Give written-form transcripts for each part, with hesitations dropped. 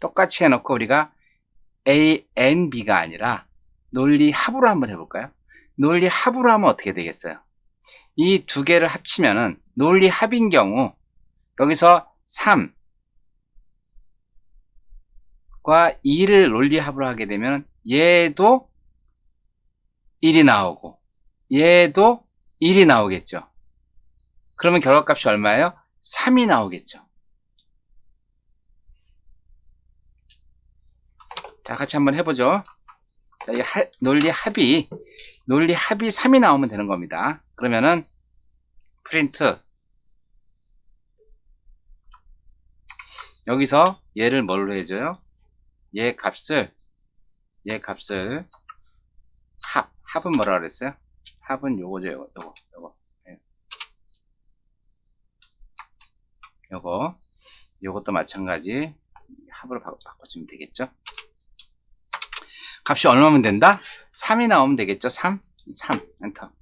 똑같이 해놓고 우리가 A, N, B가 아니라 논리 합으로 한번 해볼까요? 논리 합으로 하면 어떻게 되겠어요? 이 두 개를 합치면은 논리 합인 경우 여기서 3과 2를 논리 합으로 하게 되면 얘도 1이 나오고 얘도 1이 나오겠죠. 그러면 결과값이 얼마예요? 3이 나오겠죠. 자, 같이 한번 해보죠. 자, 이 논리 합이 3이 나오면 되는 겁니다. 그러면은 프린트 여기서 얘를 뭘로 해줘요? 얘 값을 합은 뭐라 그랬어요? 합은 요거죠. 요것도 마찬가지 합으로 바꿔주면 되겠죠. 값이 얼마면 된다? 3이 나오면 되겠죠. 3 엔터.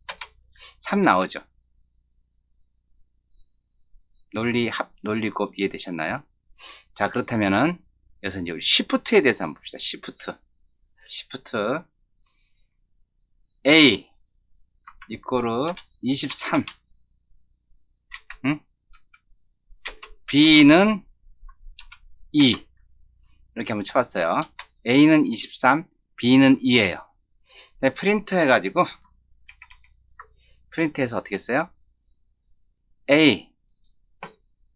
3 나오죠. 논리곱 이해되셨나요? 자, 그렇다면은 여기서 이제 우리 시프트에 대해서 한번 봅시다. 시프트 A 이꼬르 23 B는 2 이렇게 한번 쳐봤어요. A는 23 B는 2예요. 네, 프린트 해가지고 프린트해서 어떻게 써요? A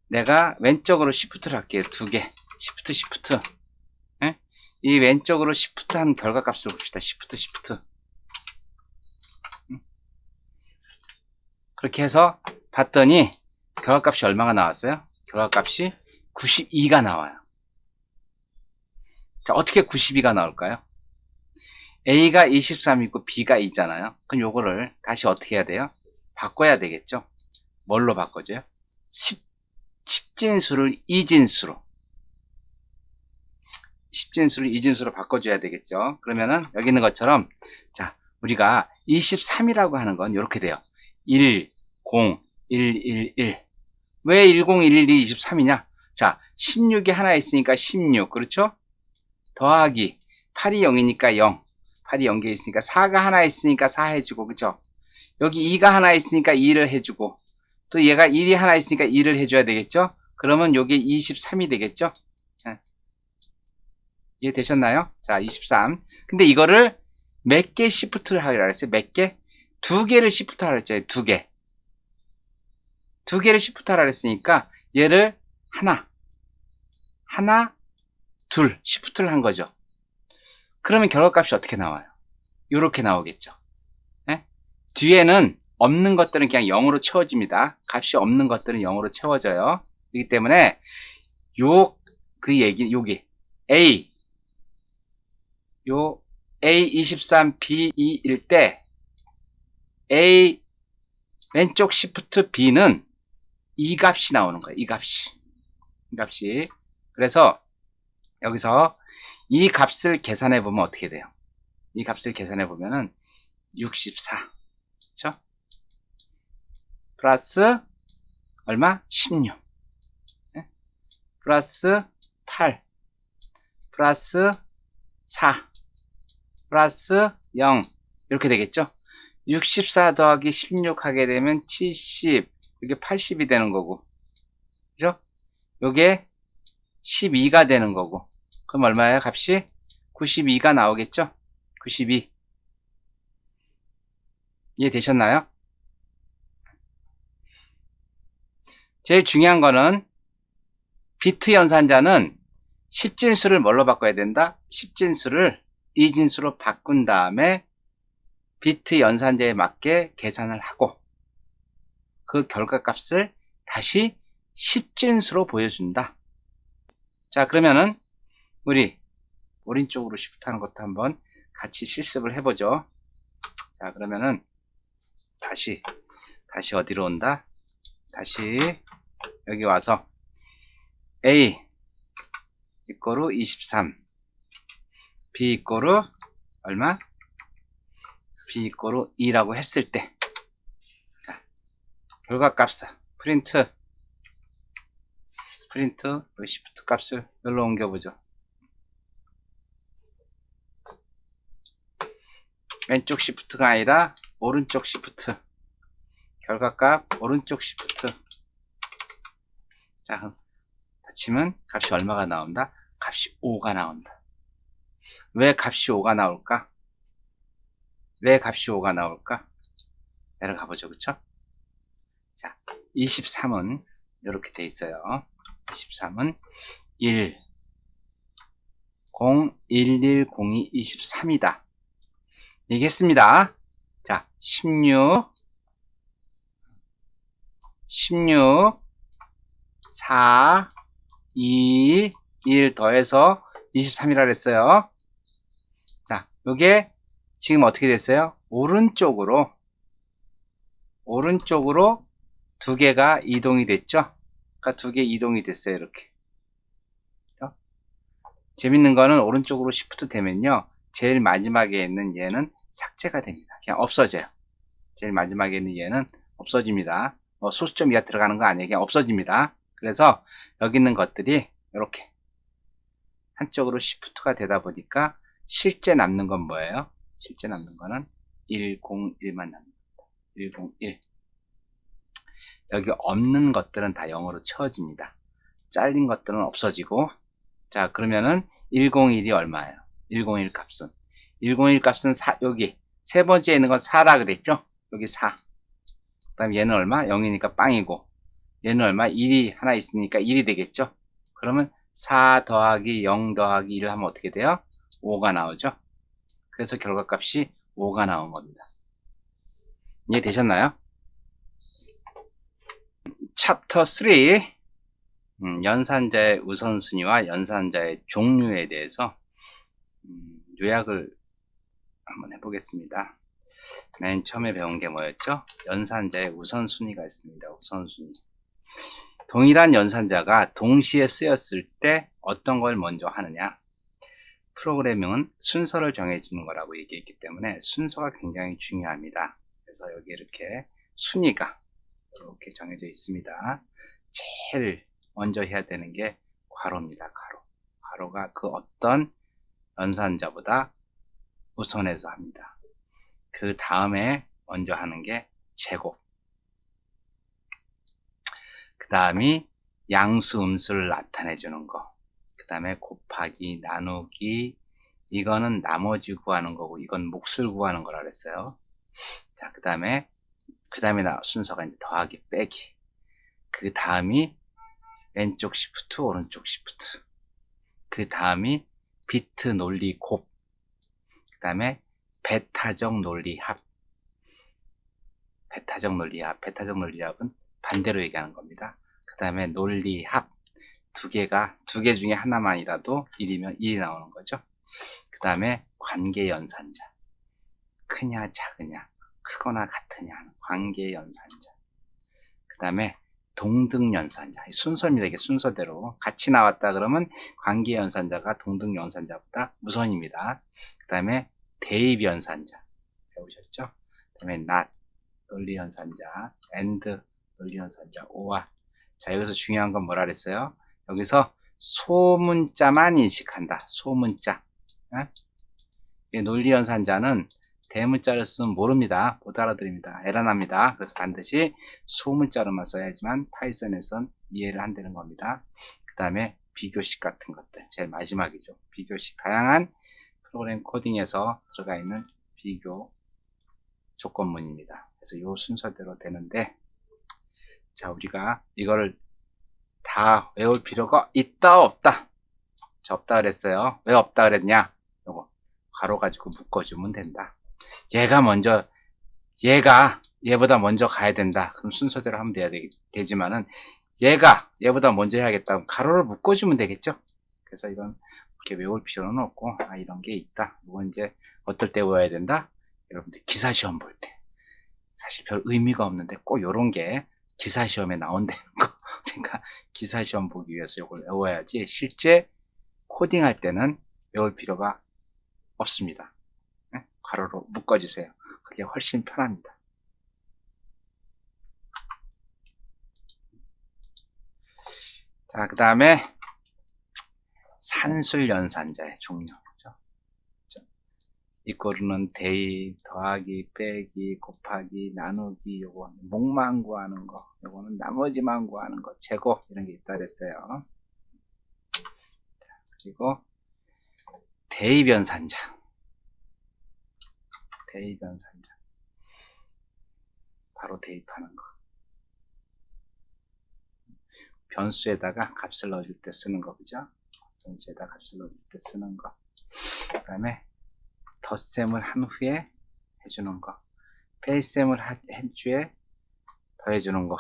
내가 왼쪽으로 시프트를 할게요. 두 개 시프트 예? 이 왼쪽으로 시프트 한 결과값을 봅시다. 시프트 그렇게 해서 봤더니 결과값이 얼마가 나왔어요? 결과값이 92가 나와요. 자, 어떻게 92가 나올까요? A가 23이고 B가 2잖아요. 그럼 요거를 다시 어떻게 해야 돼요? 바꿔야 되겠죠? 뭘로 바꿔줘요? 10진수를 2진수로 바꿔줘야 되겠죠? 그러면은 여기 있는 것처럼 자, 우리가 23이라고 하는 건 이렇게 돼요. 1, 0, 1, 1, 1. 왜 10, 1, 1, 23이냐? 자, 16이 하나 있으니까 16, 그렇죠? 더하기 8이 0이니까 0, 8이 0개 있으니까 4가 하나 있으니까 4 해주고, 그쵸? 여기 2가 하나 있으니까 2를 해주고, 또 얘가 1이 하나 있으니까 2를 해줘야 되겠죠? 그러면 요게 23이 되겠죠? 이해되셨나요? 자, 23. 근데 이거를 몇 개 시프트를 하기로 했어요? 몇 개? 2개를 시프트 하라 했잖아요. 2개. 2개를 시프트 하라 했으니까 얘를 하나, 둘 시프트를 한 거죠. 그러면 결과값이 어떻게 나와요? 이렇게 나오겠죠. 네? 뒤에는 없는 것들은 그냥 0으로 채워집니다. 값이 없는 것들은 0으로 채워져요. 그렇기 때문에 여기 A23 B2일 때 A 왼쪽 시프트 B는 이 값이 나오는 거예요. 이 값이. 그래서 여기서 이 값을 계산해 보면 어떻게 돼요? 이 값을 계산해 보면은 64. 그렇죠? 플러스 얼마? 16. 네? 플러스 8. 플러스 4. 플러스 0. 이렇게 되겠죠? 64 더하기 16 하게 되면 70. 이게 80이 되는 거고. 그죠? 요게 12가 되는 거고. 그럼 얼마예요? 값이? 92가 나오겠죠? 92. 이해되셨나요? 제일 중요한 거는 비트 연산자는 10진수를 뭘로 바꿔야 된다? 10진수를 2진수로 바꾼 다음에 비트 연산자에 맞게 계산을 하고 그 결과값을 다시 10진수로 보여준다. 자, 그러면은 우리 오른쪽으로 시프트하는 것도 한번 같이 실습을 해보죠. 자, 그러면은 다시 어디로 온다? 다시 여기 와서 A 이꼬르 23 B 이꼬르 얼마? B 이꼬르 2라고 했을 때 자, 결과값을 프린트 시프트 값을 여기로 옮겨보죠. 왼쪽 시프트가 아니라 오른쪽 시프트. 결과값 오른쪽 시프트. 자, 닫히면 값이 얼마가 나온다? 값이 5가 나온다. 왜 값이 5가 나올까? 왜 값이 5가 나올까? 내려가 보죠. 그쵸? 자, 23은 이렇게 돼 있어요. 23은 1, 0, 1, 1, 0이 23이다. 얘기했습니다. 자, 16, 4, 2, 1 더해서 23이라 그랬어요. 자, 요게 지금 어떻게 됐어요? 오른쪽으로 두 개가 이동이 됐죠? 그러니까 두 개 이동이 됐어요. 이렇게. 재밌는 거는 오른쪽으로 시프트 되면요. 제일 마지막에 있는 얘는 삭제가 됩니다. 그냥 없어져요. 제일 마지막에 있는 얘는 없어집니다. 소수점 이하 들어가는 거 아니에요. 그냥 없어집니다. 그래서 여기 있는 것들이 이렇게 한쪽으로 시프트가 되다 보니까 실제 남는 건 뭐예요? 실제 남는 거는 101만 남습니다. 101. 여기 없는 것들은 다 0으로 채워집니다. 잘린 것들은 없어지고. 자, 그러면은 101이 얼마예요? 101 값은 101 값은 4, 여기 세 번째에 있는 건 4라 그랬죠? 여기 4. 그 다음 얘는 얼마? 0이니까 빵이고, 얘는 얼마? 1이 하나 있으니까 1이 되겠죠? 그러면 4 더하기 0 더하기 1을 하면 어떻게 돼요? 5가 나오죠? 그래서 결과값이 5가 나온 겁니다. 이해되셨나요? 챕터 3, 연산자의 우선순위와 연산자의 종류에 대해서 요약을 한번 해보겠습니다. 맨 처음에 배운 게 뭐였죠? 연산자의 우선순위가 있습니다. 우선순위. 동일한 연산자가 동시에 쓰였을 때 어떤 걸 먼저 하느냐? 프로그래밍은 순서를 정해주는 거라고 얘기했기 때문에 순서가 굉장히 중요합니다. 그래서 여기 이렇게 순위가 이렇게 정해져 있습니다. 제일 먼저 해야 되는 게 괄호입니다. 괄호. 괄호가 그 어떤 연산자보다 우선해서 합니다. 그 다음에 먼저 하는 게 제곱. 그 다음이 양수 음수를 나타내 주는 거. 그 다음에 곱하기, 나누기. 이거는 나머지 구하는 거고, 이건 몫을 구하는 거라 그랬어요. 자, 그 다음에 순서가 이제 더하기, 빼기. 그 다음이 왼쪽 시프트, 오른쪽 시프트. 그 다음이 비트 논리 곱. 그 다음에 베타적 논리 합. 베타적 논리 합. 베타적 논리 합은 반대로 얘기하는 겁니다. 그 다음에 논리 합. 두 개 중에 하나만이라도 1이면 1이 나오는 거죠. 그 다음에 관계 연산자. 크냐, 작으냐, 크거나 같으냐 하는 관계 연산자. 그 다음에 동등 연산자. 순서입니다. 이게 순서대로. 같이 나왔다 그러면 관계 연산자가 동등 연산자보다 우선입니다. 그 다음에 대입 연산자. 배우셨죠? 그 다음에 not, 논리 연산자, and, 논리 연산자, or. 자, 여기서 중요한 건 뭐라 그랬어요? 여기서 소문자만 인식한다. 소문자. 논리 연산자는 대문자를 쓰면 모릅니다. 못 알아들입니다. 에러납니다. 그래서 반드시 소문자로만 써야지만 파이썬에선 이해를 한다는 겁니다. 그 다음에 비교식 같은 것들. 제일 마지막이죠. 비교식. 다양한 프로그램 코딩에서 들어가 있는 비교 조건문입니다. 그래서 이 순서대로 되는데, 자, 우리가 이거를 다 외울 필요가 있다, 없다? 자, 없다 그랬어요. 왜 없다 그랬냐? 요거 괄호 가지고 묶어주면 된다. 얘보다 먼저 가야 된다. 그럼 순서대로 하면 되지만은, 얘보다 먼저 해야겠다. 그럼 가로를 묶어주면 되겠죠? 그래서 이건 그렇게 외울 필요는 없고, 이런 게 있다. 이건 이제 어떨 때 외워야 된다? 여러분들 기사 시험 볼 때. 사실 별 의미가 없는데 꼭 요런 게 기사 시험에 나온다는 거. 그러니까 기사 시험 보기 위해서 이걸 외워야지 실제 코딩할 때는 외울 필요가 없습니다. 괄호로 묶어주세요. 그게 훨씬 편합니다. 자, 그 다음에 산술 연산자의 종류. 이꼬르는 대입, 더하기, 빼기, 곱하기, 나누기, 요거 목만 구하는 거, 요거는 나머지만 구하는 거, 제곱 이런 게 있다 그랬어요. 그리고 대입연산자. 대입연산자. 바로 대입하는 거. 변수에다가 값을 넣어줄 때 쓰는 거, 그죠? 변수에다가 값을 넣어줄 때 쓰는 거. 그 다음에 덧셈을 한 후에 해주는 거. 빼셈을 한 주에 더해주는 거.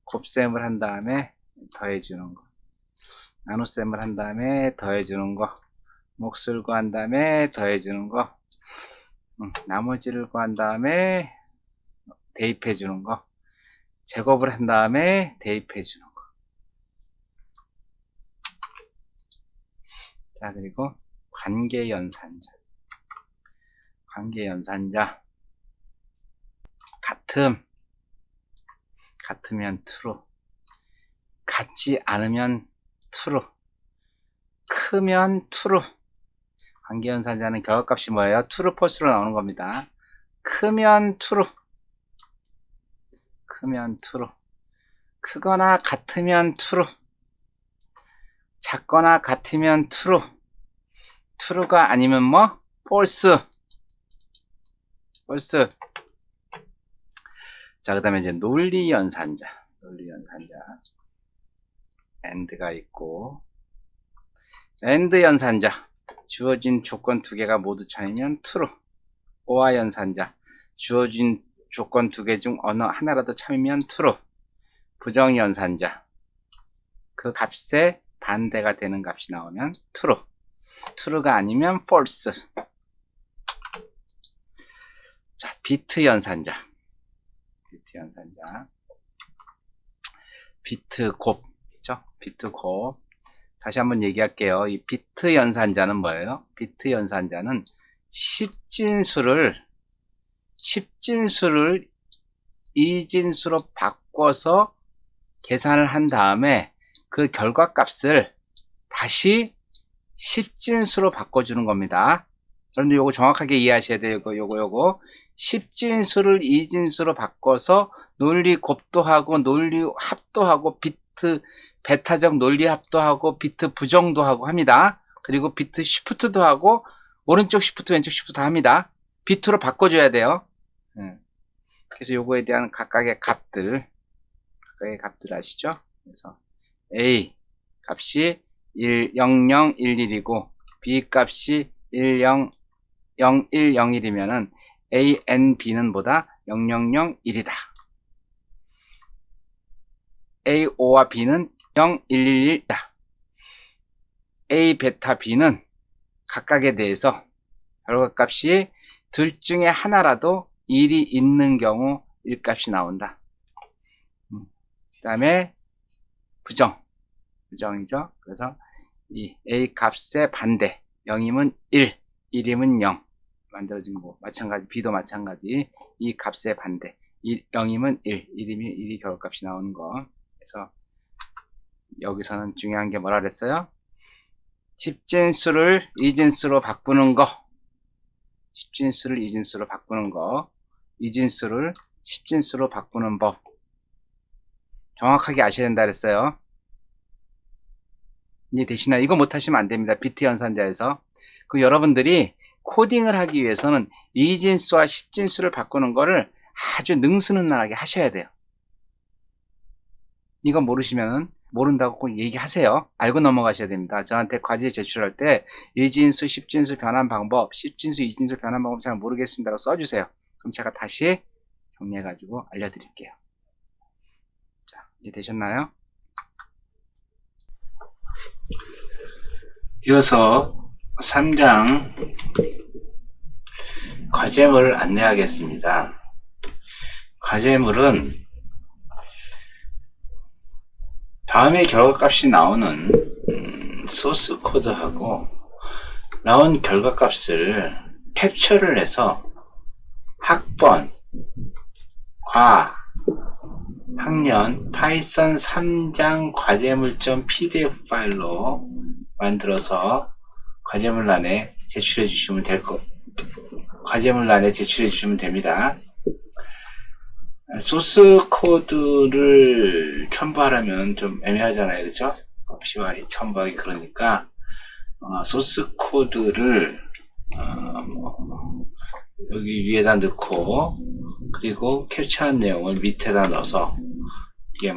곱셈을 한 다음에 더해주는 거. 나눗셈을 한 다음에 더해주는 거. 몫을 구한 다음에 더해주는 거. 나머지를 구한 다음에 대입해주는 거. 제곱을 한 다음에 대입해주는 거. 자, 그리고 관계연산자. 관계연산자. 같으면 true. 같지 않으면 true. 크면 true. 관계연산자는 결과값이 뭐예요? true, false로 나오는 겁니다. 크면 true. 크면 true. 크거나 같으면 true. 작거나 같으면 true. true가 아니면 뭐? false. false. 자, 그 다음에 이제 논리연산자. 논리연산자. and가 있고, and 연산자. 주어진 조건 두 개가 모두 참이면 true. or 연산자. 주어진 조건 두 개 중 어느 하나라도 참이면 true. 부정연산자. 그 값에 반대가 되는 값이 나오면 true. true가 아니면 false. 자, 비트 연산자. 비트 연산자. 비트 곱. 그죠? 비트 곱. 다시 한번 얘기할게요. 이 비트 연산자는 뭐예요? 비트 연산자는 10진수를 2진수로 바꿔서 계산을 한 다음에 그 결과값을 다시 10진수로 바꿔주는 겁니다. 여러분들 요거 정확하게 이해하셔야 돼요. 요거 10진수를 2진수로 바꿔서 논리 곱도 하고 논리 합도 하고 비트 베타적 논리 합도 하고 비트 부정도 하고 합니다. 그리고 비트 시프트도 하고 오른쪽 시프트 왼쪽 시프트 다 합니다. 비트로 바꿔줘야 돼요. 그래서 요거에 대한 각각의 값들 아시죠? 그래서 A 값이 1, 0, 0, 1, 1이고 B 값이 1, 0, 0, 1, 0, 1이면은 A, N, B는 보다 0, 0, 0, 1이다. A, O와 B는 0, 1, 1, 1이다. A, 베타, B는 각각에 대해서 결과값이 둘 중에 하나라도 1이 있는 경우 1값이 나온다. 그 다음에 부정이죠. 그래서 이 A 값의 반대 0이면 1, 1이면 0 만들어진 거 마찬가지. B도 마찬가지. 이 값의 반대 0이면 1, 1이면 1이 결과값이 나오는 거. 그래서 여기서는 중요한 게 뭐라 그랬어요? 10진수를 2진수로 바꾸는 거. 10진수를 2진수로 바꾸는 거. 2진수를 10진수로 바꾸는 법. 정확하게 아셔야 된다 그랬어요. 이해되시나요? 이거 못하시면 안 됩니다. 비트 연산자에서. 그 여러분들이 코딩을 하기 위해서는 2진수와 10진수를 바꾸는 거를 아주 능수능란하게 하셔야 돼요. 이거 모르시면 모른다고 꼭 얘기하세요. 알고 넘어가셔야 됩니다. 저한테 과제 제출할 때 2진수, 10진수 변환 방법, 10진수, 2진수 변환 방법 잘 모르겠습니다라고 써주세요. 그럼 제가 다시 정리해가지고 알려드릴게요. 자, 이제 되셨나요? 이어서 3장 과제물을 안내하겠습니다. 과제물은 다음에 결과값이 나오는 소스 코드하고 나온 결과값을 캡처를 해서 학번, 학년, 파이썬 3장 과제물.pdf 파일로 만들어서 과제물란에 제출해 주시면 될 과제물란에 제출해 주시면 됩니다. 소스 코드를 첨부하려면 좀 애매하잖아요, 그쵸? PY 첨부하기 그러니까 소스 코드를 여기 위에다 넣고, 그리고 캡처한 내용을 밑에다 넣어서 이게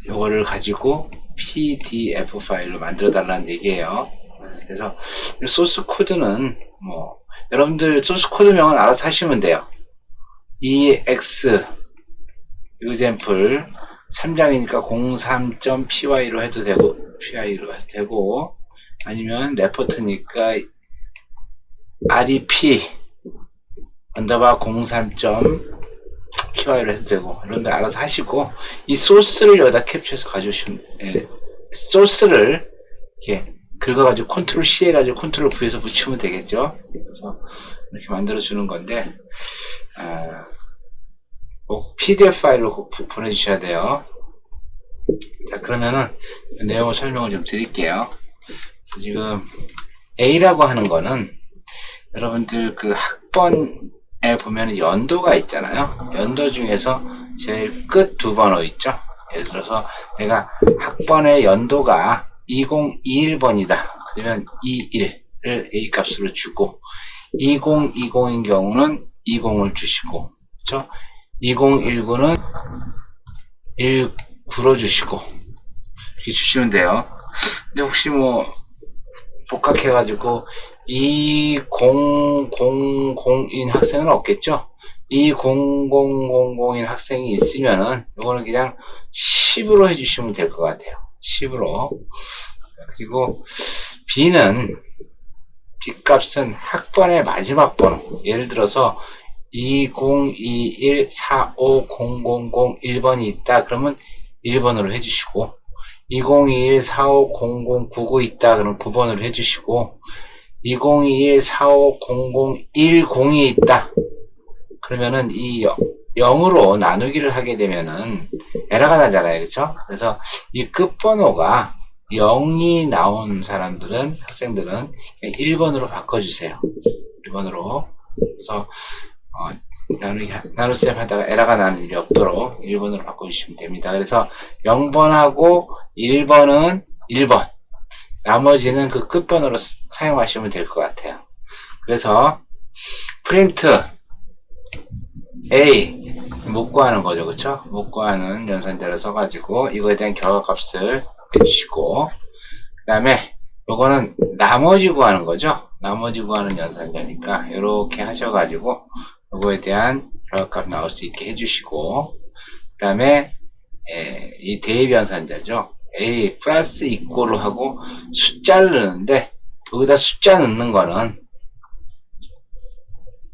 요거를 가지고 PDF 파일로 만들어 달라는 얘기예요. 그래서 이 소스 코드는 여러분들 소스 코드명은 알아서 하시면 돼요. EX example 3장이니까 03.py로 해도 되고, 아니면 레포트니까 rep 언더바 03.py로 해도 되고, 여러분들 알아서 하시고, 이 소스를 여기다 캡처해서 가져오시면, 소스를 이렇게 긁어가지고 컨트롤 C 해가지고 컨트롤 V에서 붙이면 되겠죠. 그래서 이렇게 만들어주는 건데, 꼭 PDF 파일로 꼭 보내주셔야 돼요. 자, 그러면은 내용을 설명을 좀 드릴게요. 지금 A라고 하는 거는 여러분들 그 학번에 보면 연도가 있잖아요. 연도 중에서 제일 끝 두 번호 있죠. 예를 들어서 내가 학번의 연도가 2021번이다. 그러면 21을 A 값으로 주고, 2020인 경우는 20을 주시고, 그렇죠? 2019는 19로 주시고, 이렇게 주시면 돼요. 근데 혹시 복학해가지고 2000인 학생은 없겠죠? 2000인 학생이 있으면은 이거는 그냥 10으로 해주시면 될 것 같아요. 10으로. 그리고 B는 B값은 학번의 마지막 번호. 예를 들어서 2021-450001번이 있다. 그러면 1번으로 해주시고, 2021-450099 있다. 그러면 9번으로 해주시고, 2021-450010이 있다. 그러면은 이 0으로 나누기를 하게 되면은 에러가 나잖아요. 그쵸? 그래서 이 끝번호가 0이 나온 사람들은, 학생들은 1번으로 바꿔주세요. 1번으로. 그래서 나눗셈 하다가 에러가 나는 일이 없도록 1번으로 바꿔주시면 됩니다. 그래서 0번하고 1번은 1번, 나머지는 그 끝번호로 사용하시면 될 것 같아요. 그래서 프린트 A 못 구하는 거죠, 그쵸? 못 구하는 연산자를 써가지고 이거에 대한 결과값을 해주시고, 그 다음에 요거는 나머지 구하는 거죠. 나머지 구하는 연산자니까 이렇게 하셔가지고 요거에 대한 결과값 나올 수 있게 해주시고, 그 다음에 이 대입 연산자죠. A 플러스 이꼬르 하고 숫자를 넣는데, 여기다 숫자 넣는 거는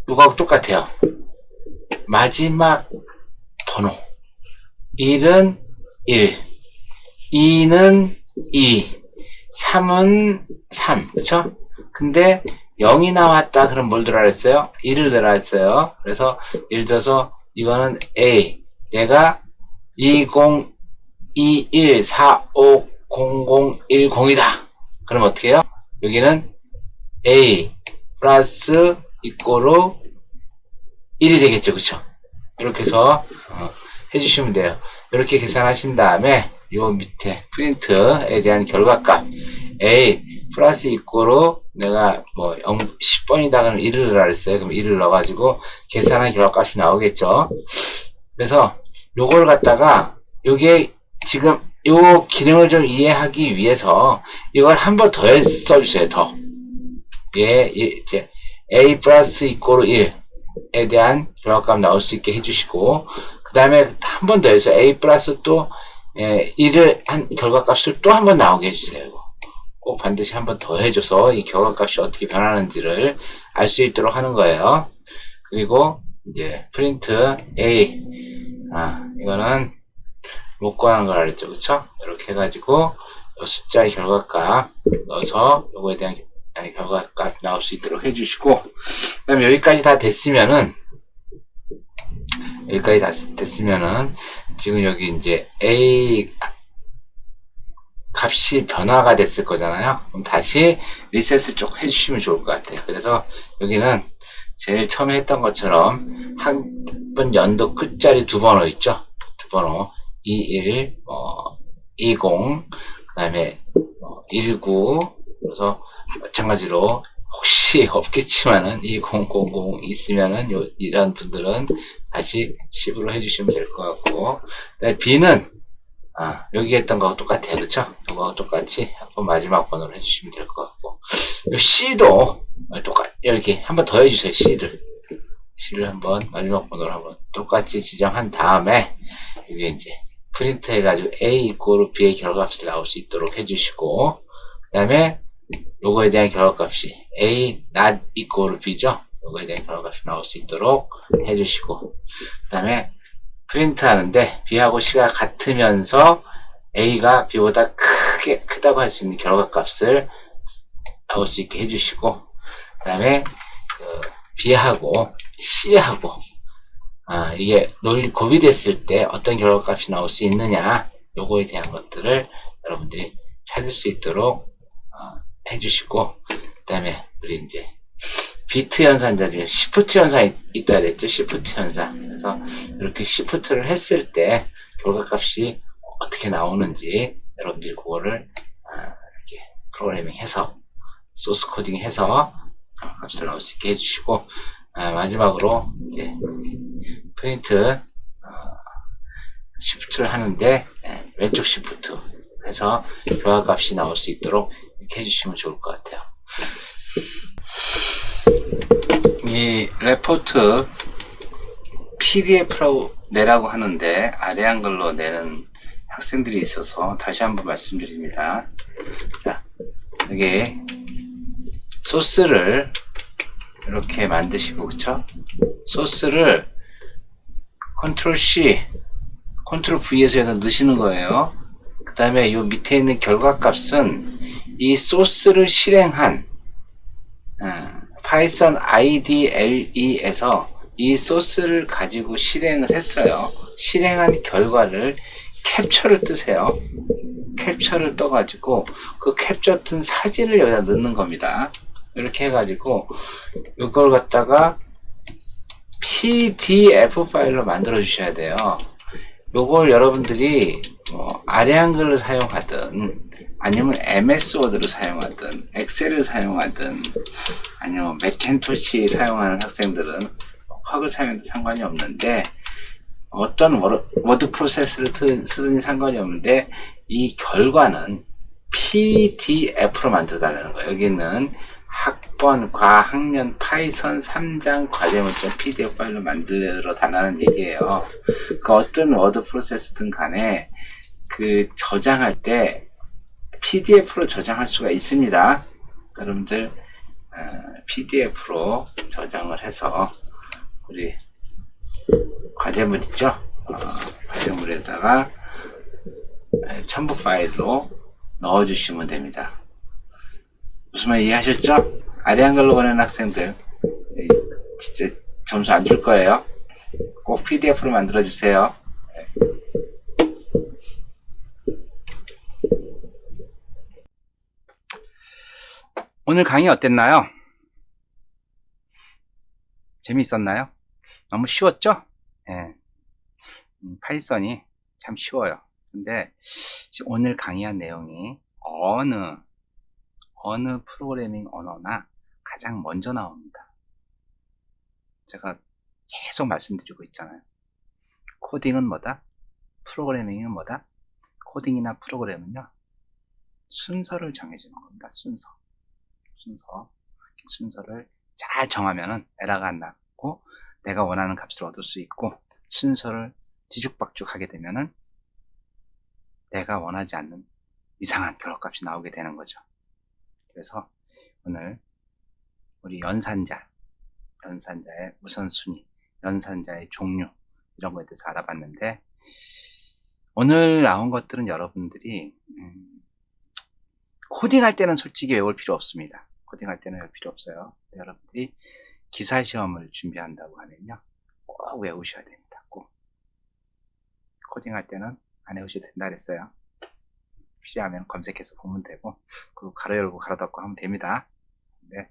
이거하고 똑같아요. 마지막 번호 1은 1, 2는 2, 3은 3, 그쵸? 근데 0이 나왔다. 그럼 뭘 넣으라 했어요? 1을 넣으라 했어요. 그래서 예를 들어서 이거는 A, 내가 2021-450010이다. 그럼 어떻게 해요? 여기는 A 플러스 이꼬르 1이 되겠죠, 그쵸? 이렇게 해서 해주시면 돼요. 이렇게 계산하신 다음에 요 밑에 프린트에 대한 결과값 A 플러스 이꼬르 내가 10번이다 그러면 1을 넣으라 그랬어요. 그럼 1을 넣어가지고 계산한 결과값이 나오겠죠. 그래서 요걸 갖다가 요게 지금 요 기능을 좀 이해하기 위해서 이걸 한 번 더 써주세요. 더. 이제 A 플러스 이꼬르 1에 대한 결과값 나올 수 있게 해주시고, 그 다음에 한 번 더 해서 A 플러스 또 1을 한 결과값을 또 한 번 나오게 해주세요. 꼭 반드시 한 번 더 해줘서 이 결과값이 어떻게 변하는지를 알 수 있도록 하는 거예요. 그리고 이제 프린트 A, 이거는 못 구하는 걸 알았죠, 그쵸? 이렇게 해가지고 숫자의 결과값 넣어서 요거에 대한 결과값 나올 수 있도록 해주시고, 그 다음에 여기까지 다 됐으면은 지금 여기 이제 A 값이 변화가 됐을 거잖아요. 그럼 다시 리셋을 쭉 해주시면 좋을 것 같아요. 그래서 여기는 제일 처음에 했던 것처럼 한 번 연도 끝자리 두 번호 있죠. 두 번호 21, 20, 그 다음에 19. 그래서 마찬가지로 혹시 없겠지만은 2000 있으면은 이런 분들은 다시 10으로 해주시면 될 것 같고, B는 여기 했던 거하고 똑같아요. 그렇죠? 이거하고 똑같이 한번 마지막 번호로 해주시면 될 것 같고, C도 이렇게 한번 더 해주세요. C를 한번 마지막 번호로 한번 똑같이 지정한 다음에 이게 이제 프린트 해가지고 A 이꼬르 B의 결과값이 나올 수 있도록 해주시고, 그 다음에 요거에 대한 결과값이 A not 이꼬르 B죠? 요거에 대한 결과값이 나올 수 있도록 해주시고, 그 다음에 프린트 하는데 B하고 C가 같으면서 A가 B보다 크다고 할 수 있는 결과값을 나올 수 있게 해주시고, 그 다음에 B하고 C하고 이게 고비됐을 때 어떤 결과값이 나올 수 있느냐, 요거에 대한 것들을 여러분들이 찾을 수 있도록 해주시고, 그 다음에 우리 이제 비트 현상자 중에 시프트 현상이 있다 그랬죠. 시프트 현상. 그래서 이렇게 시프트를 했을 때 결과값이 어떻게 나오는지 여러분들이 그거를 이렇게 프로그래밍 해서 소스 코딩 해서 결과값을 나올 수 있게 해주시고, 마지막으로 이제 프린트 시프트를 하는데 왼쪽 시프트 해서 결과값이 나올 수 있도록 이렇게 해주시면 좋을 것 같아요. 이 레포트 PDF로 내라고 하는데 아래 한글로 내는 학생들이 있어서 다시 한번 말씀드립니다. 자, 여기 소스를 이렇게 만드시고, 그쵸? 소스를 컨트롤 C, 컨트롤 V에서 여기다 넣으시는 거예요. 그 다음에 요 밑에 있는 결과값은 이 소스를 실행한 파이썬 IDLE에서 이 소스를 가지고 실행을 했어요. 실행한 결과를 캡처를 뜨세요. 캡처를 떠가지고 그 캡처 뜬 사진을 여기다 넣는 겁니다. 이렇게 해가지고 이걸 갖다가 PDF 파일로 만들어 주셔야 돼요. 요걸 여러분들이 아래 한글을 사용하든 아니면 MS 워드를 사용하든 엑셀을 사용하든 아니면 맥킨토시 사용하는 학생들은 쿼를 사용해도 상관이 없는데, 어떤 워드 프로세스를 쓰든지 상관이 없는데 이 결과는 PDF로 만들어 달라는 거예요. 여기는 학번, 과학년, 파이썬 3장 과제물점 PDF 파일로 만들어 달라는 얘기예요. 그 어떤 워드 프로세스든 간에 그 저장할 때 PDF로 저장할 수가 있습니다. 여러분들 PDF로 저장을 해서 우리 과제물 있죠? 과제물에다가 첨부 파일로 넣어주시면 됩니다. 무슨 말 이해하셨죠? 아래 한글로 보내는 학생들 진짜 점수 안 줄 거예요. 꼭 PDF로 만들어 주세요. 오늘 강의 어땠나요? 재미있었나요? 너무 쉬웠죠? 예. 파이썬이 참 쉬워요. 근데 오늘 강의한 내용이 어느 프로그래밍 언어나 가장 먼저 나옵니다. 제가 계속 말씀드리고 있잖아요. 코딩은 뭐다? 프로그래밍은 뭐다? 코딩이나 프로그램은요, 순서를 정해주는 겁니다. 순서를 잘 정하면은 에러가 안 나고 내가 원하는 값을 얻을 수 있고, 순서를 뒤죽박죽 하게 되면은 내가 원하지 않는 이상한 결과값이 나오게 되는 거죠. 그래서 오늘 우리 연산자의 우선순위, 연산자의 종류, 이런 거에 대해서 알아봤는데, 오늘 나온 것들은 여러분들이 코딩할 때는 솔직히 외울 필요 없습니다. 코딩할 때는 외울 필요 없어요. 여러분들이 기사시험을 준비한다고 하면요, 꼭 외우셔야 됩니다. 꼭. 코딩할 때는 안 외우셔도 된다 그랬어요. 필요하면 검색해서 보면 되고, 그리고 가로 열고 가로 닫고 하면 됩니다. 근데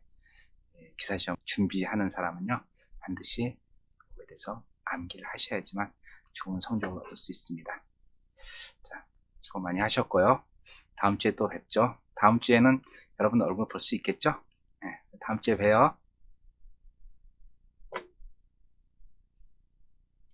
기사시험 준비하는 사람은요, 반드시 그거에 대해서 암기를 하셔야지만 좋은 성적을 얻을 수 있습니다. 자, 수고 많이 하셨고요. 다음 주에 또 뵙죠. 다음 주에는 여러분 얼굴 볼 수 있겠죠? 네, 다음 주에 봬요.